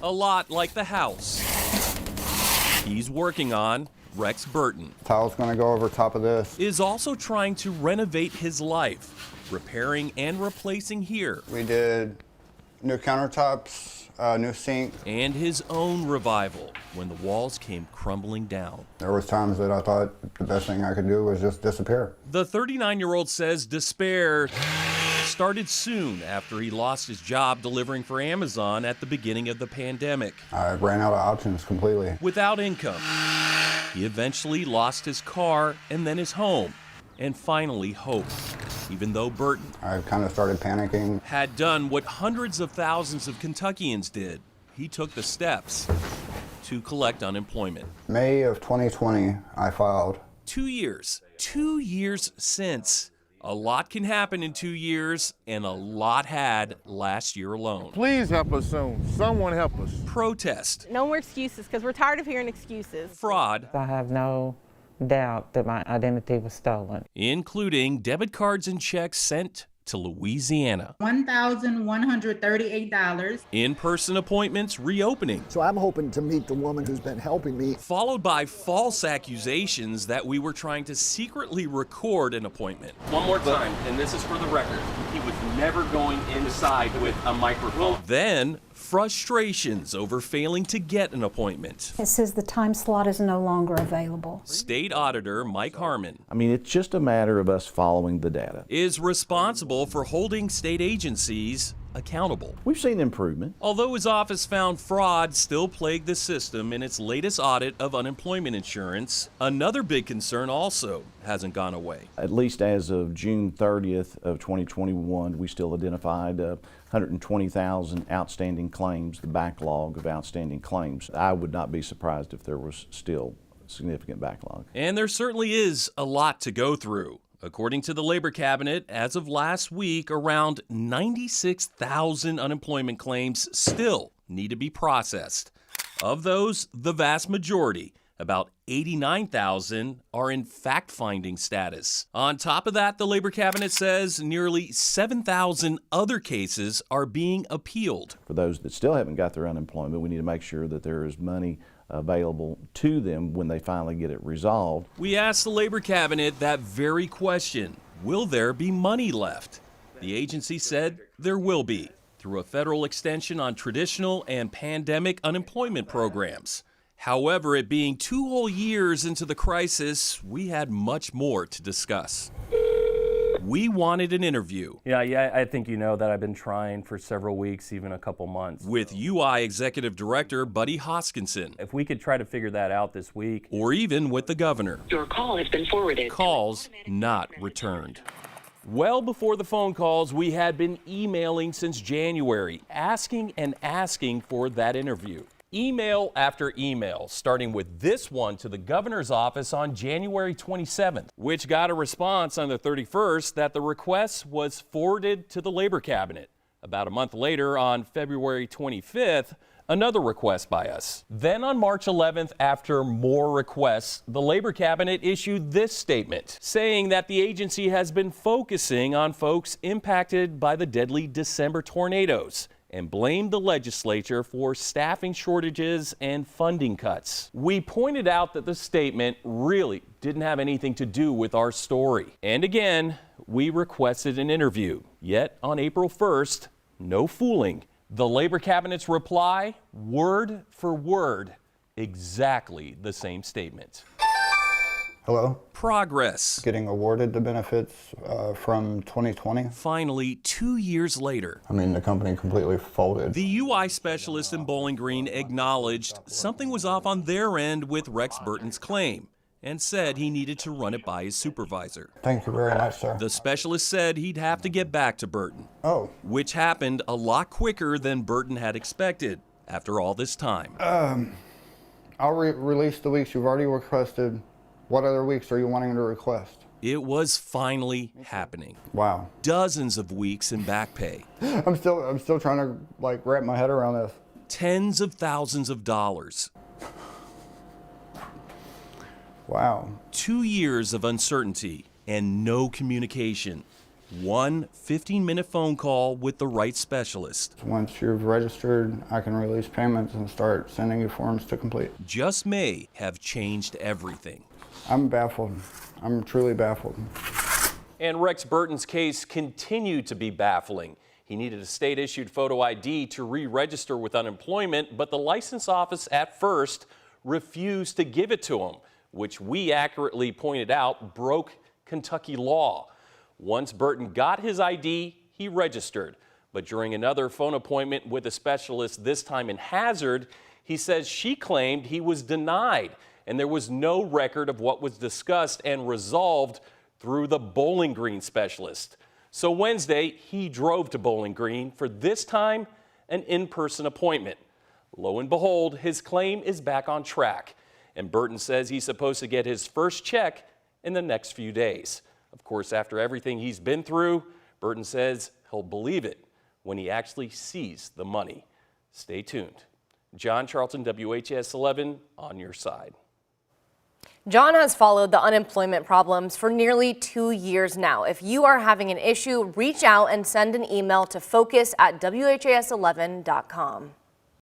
a lot like the house he's working on. Rex Burton Tile's gonna go over top of this. is also trying to renovate his life, repairing and replacing here, We did new countertops, new sink. and his own revival when the walls came crumbling down. There was times that I thought the best thing I could do was just disappear. The 39-year-old says despair started soon after he lost his job delivering for Amazon at the beginning of the pandemic. I ran out of options completely. Without income, he eventually lost his car and then his home, and finally hope. Even though Burton I kind of started panicking. had done what hundreds of thousands of Kentuckians did, he took the steps to collect unemployment. May of 2020, I filed. 2 years. 2 years since. A lot can happen in 2 years, and a lot had last year alone. Please help us soon. Someone help us. Protest, No more excuses, because we're tired of hearing excuses. fraud, I have no doubt that my identity was stolen. including debit cards and checks sent to Louisiana. $1,138. In-person appointments reopening, So I'm hoping to meet the woman who's been helping me. followed by false accusations that we were trying to secretly record an appointment. One more time, and this is for the record. He was never going inside with a microphone. Then, frustrations over failing to get an appointment. It says the time slot is no longer available. State Auditor Mike Harmon I mean, it's just a matter of us following the data. is responsible for holding state agencies accountable. We've seen improvement. Although his office found fraud still plagued the system in its latest audit of unemployment insurance, another big concern also hasn't gone away. At least as of June 30th of 2021, we still identified 120,000 outstanding claims, the backlog of outstanding claims. I would not be surprised if there was still significant backlog. And there certainly is a lot to go through. According to the Labor Cabinet, as of last week, around 96,000 unemployment claims still need to be processed. Of those, the vast majority, about 89,000, are in fact-finding status. On top of that, the Labor Cabinet says nearly 7,000 other cases are being appealed. For those that still haven't got their unemployment, we need to make sure that there is money available to them when they finally get it resolved. We asked the Labor Cabinet that very question. Will there be money left? The agency said there will be, through a federal extension on traditional and pandemic unemployment programs. However, it being 2 whole years into the crisis, we had much more to discuss. We wanted an interview Yeah, I think you know that I've been trying for several weeks, even a couple months. with UI Executive Director Buddy Hoskinson, If we could try to figure that out this week. or even with the governor. Your call has been forwarded. Calls not returned. Well before the phone calls, we had been emailing since January, asking and asking for that interview. Email after email, starting with this one to the governor's office on January 27th, which got a response on the 31st that the request was forwarded to the Labor Cabinet. About a month later, on February 25th, another request by us. Then on March 11th, after more requests, the Labor Cabinet issued this statement, saying that the agency has been focusing on folks impacted by the deadly December tornadoes and blamed the legislature for staffing shortages and funding cuts. We pointed out that the statement really didn't have anything to do with our story. And again, we requested an interview. Yet on April 1st, no fooling. The Labor Cabinet's reply, word for word, exactly the same statement. Hello? Progress. Getting awarded the benefits from 2020. Finally, 2 years later, I mean, the company completely folded. the UI specialist in Bowling Green acknowledged something was off on their end with Rex Burton's claim and said he needed to run it by his supervisor. Thank you very much, sir. The specialist said he'd have to get back to Burton, Oh, which happened a lot quicker than Burton had expected after all this time. I'll release the weeks you've already requested. What other weeks are you wanting to request? It was finally happening. Wow. Dozens of weeks in back pay. I'm still trying to like wrap my head around this. Tens of thousands of dollars. Wow. 2 years of uncertainty and no communication. One 15-minute phone call with the right specialist. Once you've registered, I can release payments and start sending you forms to complete. Just may have changed everything. I'm baffled. I'm truly baffled. And Rex Burton's case continued to be baffling. He needed a state-issued photo ID to re-register with unemployment, but the license office at first refused to give it to him, which we accurately pointed out broke Kentucky law. Once Burton got his ID, he registered. But during another phone appointment with a specialist, this time in Hazard, he says she claimed he was denied and there was no record of what was discussed and resolved through the Bowling Green specialist. So Wednesday, he drove to Bowling Green for this time an in-person appointment. Lo and behold, his claim is back on track. And Burton says he's supposed to get his first check in the next few days. Of course, after everything he's been through, Burton says he'll believe it when he actually sees the money. Stay tuned. John Charlton, WHAS 11, on your side. John has followed the unemployment problems for nearly 2 years now. If you are having an issue, reach out and send an email to focus@whas11.com.